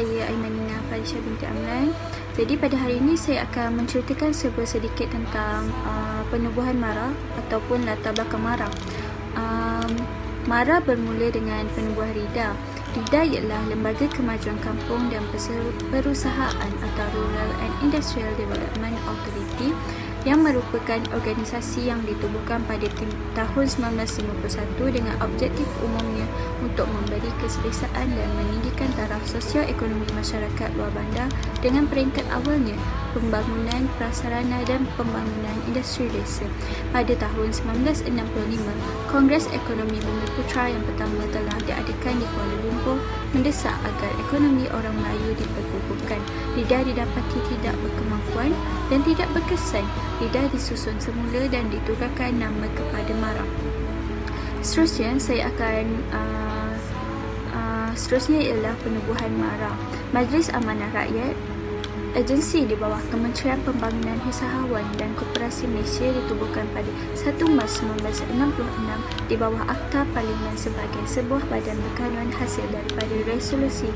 saya Aimanina Falisha binti Amlan. Jadi pada hari ini saya akan menceritakan sedikit tentang penubuhan MARA ataupun latar belakang MARA. MARA bermula dengan penubuhan RIDA. RIDA ialah Lembaga Kemajuan Kampung dan Perusahaan atau Rural and Industrial Development Authority, yang merupakan organisasi yang ditubuhkan pada tahun 1951 dengan objektif umumnya untuk memberi keselesaan dan meninggikan taraf sosio-ekonomi masyarakat luar bandar dengan peringkat awalnya pembangunan prasarana dan pembangunan industri desa. Pada tahun 1965, Kongres Ekonomi Bumiputra yang pertama telah diadakan di Kuala Lumpur mendesak agar ekonomi orang Melayu diperkukuhkan. RIDA didapati tidak berkemampuan dan tidak berkesan. RIDA disusun semula dan ditukarkan nama kepada MARA. Seterusnya ialah penubuhan MARA. Majlis Amanah Rakyat, agensi di bawah Kementerian Pembangunan Usahawan dan Koperasi Malaysia, ditubuhkan pada 1 Mac 1966 di bawah Akta Parlimen sebagai sebuah badan berkanun hasil daripada resolusi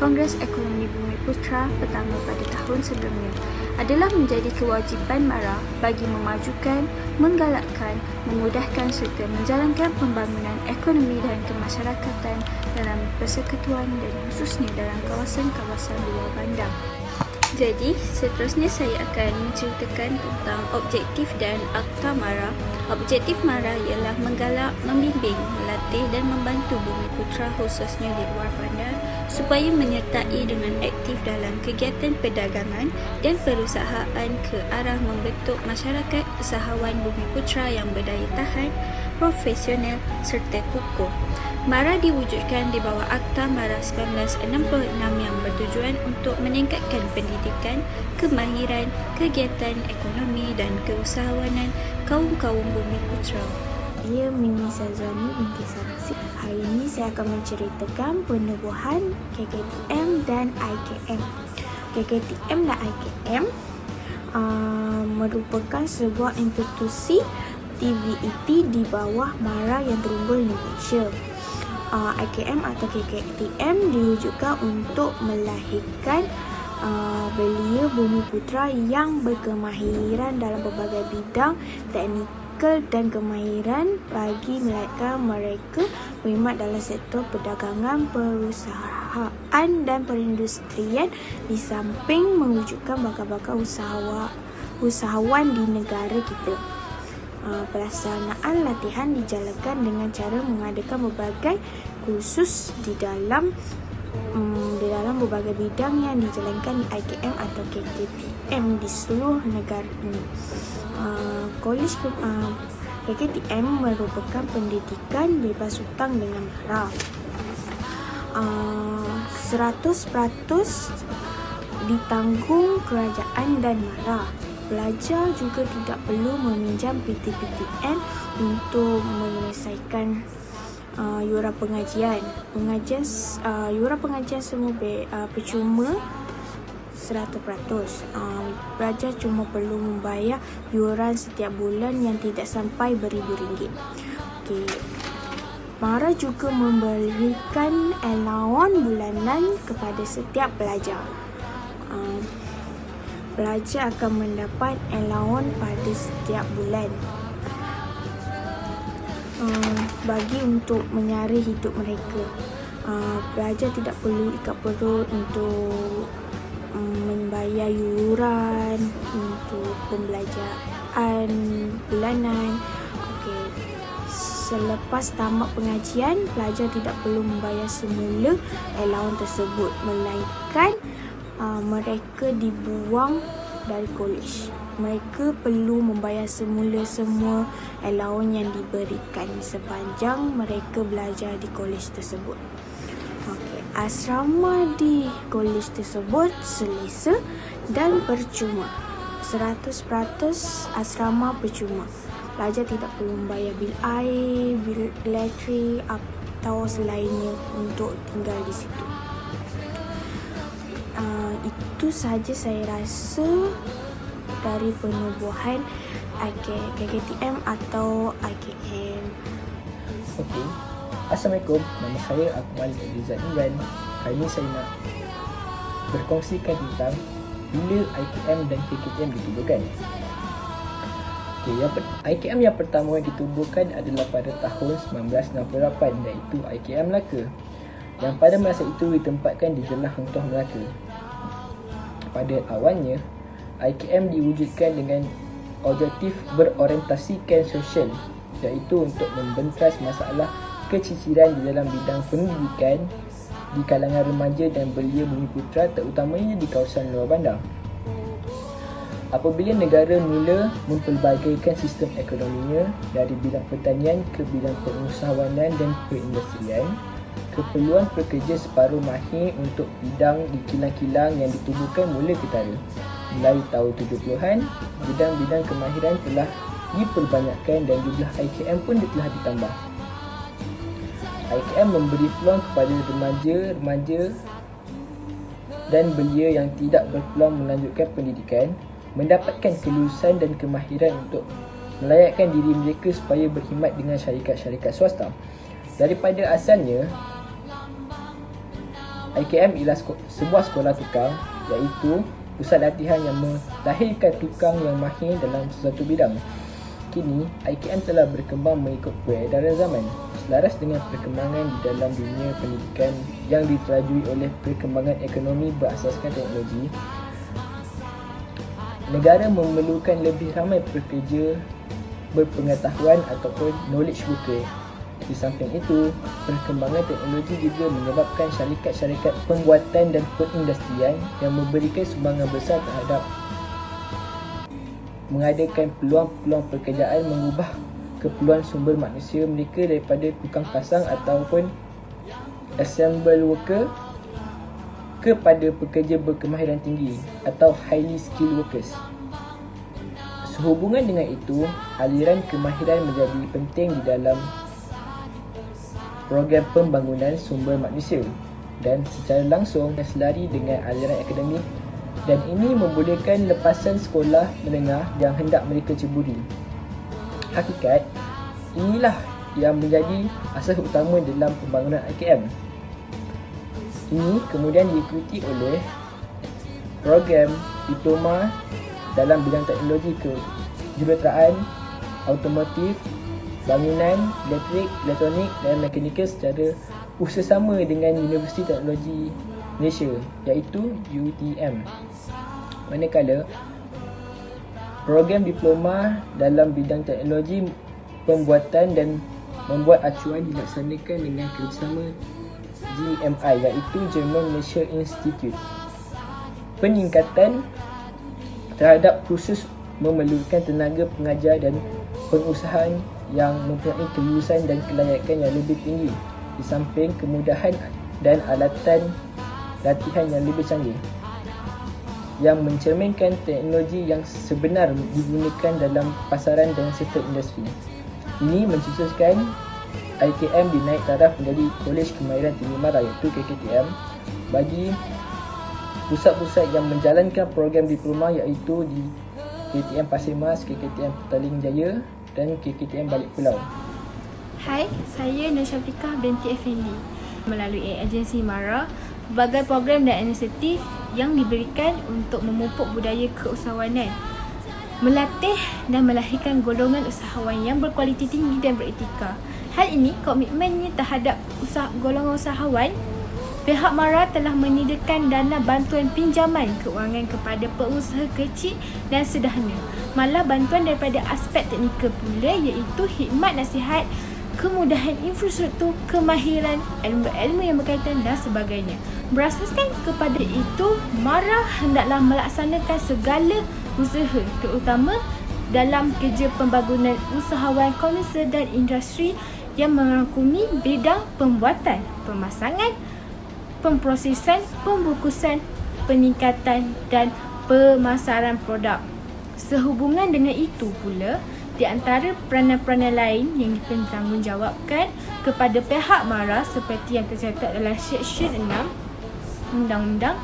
Kongres Ekonomi Bumiputra pertama pada tahun sebelumnya. Adalah menjadi kewajipan MARA bagi memajukan, menggalakkan, memudahkan serta menjalankan pembangunan ekonomi dan kemasyarakatan dalam persekutuan dan khususnya dalam kawasan-kawasan luar bandar. Jadi, seterusnya saya akan menceritakan tentang objektif dan akta MARA. Objektif MARA ialah menggalak, membimbing, melatih dan membantu Bumiputra khususnya di luar bandar supaya menyertai dengan aktif dalam kegiatan perdagangan dan perusahaan ke arah membentuk masyarakat usahawan Bumiputra yang berdaya tahan, profesional serta kukuh. MARA diwujudkan di bawah Akta MARA 1966 yang bertujuan untuk meningkatkan pendidikan, kemahiran, kegiatan ekonomi dan keusahawanan kaum-kaum Bumiputra. Saya Mini Sazwani binti Sarasi. Hari ini saya akan menceritakan penubuhan KKTM dan IKM. KKTM dan IKM merupakan sebuah institusi TVET di bawah MARA yang terunggul di Malaysia. IKM atau KKTM diwujudkan untuk melahirkan belia Bumiputra yang berkemahiran dalam berbagai bidang teknikal dan kemahiran bagi melahirkan mereka berkhidmat dalam sektor perdagangan, perusahaan dan perindustrian, di samping mewujudkan bakal-bakal usahawan di negara kita. Pelaksanaan latihan dijalankan dengan cara mengadakan berbagai kursus di dalam berbagai bidang yang dijalankan di IKM atau KKTM di seluruh negara ini. Kolej KKTM merupakan pendidikan bebas hutang dengan MARA. 100% ditanggung kerajaan dan MARA. Pelajar juga tidak perlu meminjam PTPTN untuk menyelesaikan yuran pengajian. Yuran pengajian semua percuma 100%. Pelajar cuma perlu membayar yuran setiap bulan yang tidak sampai beribu ringgit. MARA juga memberikan allowance bulanan kepada setiap pelajar. Pelajar akan mendapat allowance pada setiap bulan bagi untuk menyara hidup mereka. Pelajar tidak perlu ikat perut untuk membayar yuran untuk pembelajaran bulanan. Selepas tamat pengajian, pelajar tidak perlu membayar semula allowance tersebut, melainkan mereka dibuang dari kolej. Mereka perlu membayar semula semua allowance yang diberikan sepanjang mereka belajar di kolej tersebut. Asrama di kolej tersebut selesa dan percuma. 100% asrama percuma. Pelajar tidak perlu membayar bil air, bil elektrik atau selainnya untuk tinggal di situ. Itu sahaja saya rasa dari penubuhan KKTM atau IKM. Assalamualaikum. Nama saya Akmal Rizal Imran. Hari ini saya nak berkongsikan tentang bila IKM dan KKTM ditubuhkan. IKM yang pertama yang ditubuhkan adalah pada tahun 1968, iaitu IKM Melaka, yang pada masa itu ditempatkan di Jelah Hang Tuah Melaka. Pada awalnya, IKM diwujudkan dengan objektif berorientasikan sosial, iaitu untuk membentras masalah keciciran di dalam bidang pendidikan di kalangan remaja dan belia Bumiputera, terutamanya di kawasan luar bandar. Apabila negara mula mempelbagaikan sistem ekonominya dari bidang pertanian ke bidang pengusahawanan dan perindustrian, keperluan pekerja separuh mahir untuk bidang di kilang-kilang yang ditubuhkan mula ketara. Mulai tahun 70-an, bidang-bidang kemahiran telah diperbanyakkan dan jumlah IKM pun telah ditambah. IKM memberi peluang kepada remaja dan belia yang tidak berpeluang melanjutkan pendidikan mendapatkan kelulusan dan kemahiran untuk melayakkan diri mereka supaya berkhidmat dengan syarikat-syarikat swasta. Daripada asalnya, IKM ialah sebuah sekolah tukang, iaitu pusat latihan yang melahirkan tukang yang mahir dalam sesuatu bidang. Kini, IKM telah berkembang mengikut peredaran zaman, selaras dengan perkembangan di dalam dunia pendidikan yang diterajui oleh perkembangan ekonomi berasaskan teknologi. Negara memerlukan lebih ramai pekerja berpengetahuan ataupun knowledge worker. Di samping itu, perkembangan teknologi juga menyebabkan syarikat-syarikat pembuatan dan perindustrian yang memberikan sumbangan besar terhadap mengadakan peluang-peluang pekerjaan, mengubah keperluan sumber manusia mereka daripada tukang pasang ataupun assemble worker kepada pekerja berkemahiran tinggi atau highly skilled workers. Sehubungan dengan itu, aliran kemahiran menjadi penting di dalam program pembangunan sumber manusia dan secara langsung selari dengan aliran akademik, dan ini membolehkan lepasan sekolah menengah yang hendak mereka ceburi. Hakikat, inilah yang menjadi asas utama dalam pembangunan IKM. Ini kemudian diikuti oleh program diploma dalam bidang teknologi kejuruteraan, automotif, bangunan, elektrik, elektronik dan mekanikal secara bersama dengan Universiti Teknologi Malaysia, iaitu UTM. Manakala program diploma dalam bidang teknologi pembuatan dan membuat acuan dilaksanakan dengan kerjasama GMI, iaitu German Malaysia Institute. Peningkatan terhadap kursus memerlukan tenaga pengajar dan pengusahaan yang mempunyai kelulusan dan kelayakan yang lebih tinggi, di samping kemudahan dan alatan latihan yang lebih canggih yang mencerminkan teknologi yang sebenar digunakan dalam pasaran dan sektor industri. Ini mencetuskan IKM dinaik taraf menjadi Kolej Kemahiran Tinggi Mara, iaitu KKTM, bagi pusat-pusat yang menjalankan program diploma, iaitu di KKTM Pasir Mas, KKTM Petaling Jaya dan KKTM Balik Pulau. Hai, saya Nur Syafiqah binti Effendi. Melalui agensi MARA, berbagai program dan inisiatif yang diberikan untuk memupuk budaya keusahawanan, melatih dan melahirkan golongan usahawan yang berkualiti tinggi dan beretika. Hal ini komitmennya terhadap golongan usahawan. Pihak MARA telah menyediakan dana bantuan pinjaman keuangan kepada pengusaha kecil dan sederhana. Malah bantuan daripada aspek teknikal pula, iaitu khidmat nasihat, kemudahan infrastruktur, kemahiran, ilmu-ilmu yang berkaitan dan sebagainya. Berasaskan kepada itu, MARA hendaklah melaksanakan segala usaha, terutama dalam kerja pembangunan usahawan komersial dan industri yang merangkumi bidang pembuatan, pemasangan, pemprosesan, pembungkusan, peningkatan dan pemasaran produk. Sehubungan dengan itu pula, di antara peranan-peranan lain yang dipertanggungjawabkan kepada pihak MARA seperti yang tercatat dalam Seksyen 6 Undang-Undang,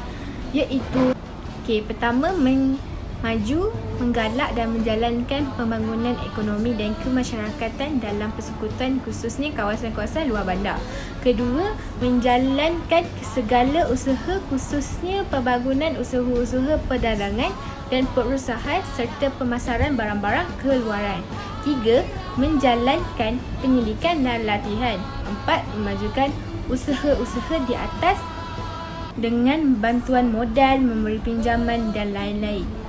iaitu pertama, maju, menggalak dan menjalankan pembangunan ekonomi dan kemasyarakatan dalam persekutuan khususnya kawasan-kawasan luar bandar. Kedua, menjalankan segala usaha khususnya pembangunan usaha-usaha perdagangan dan perusahaan serta pemasaran barang-barang keluaran. Tiga, menjalankan pendidikan dan latihan. Empat, memajukan usaha-usaha di atas dengan bantuan modal, memberi pinjaman dan lain-lain.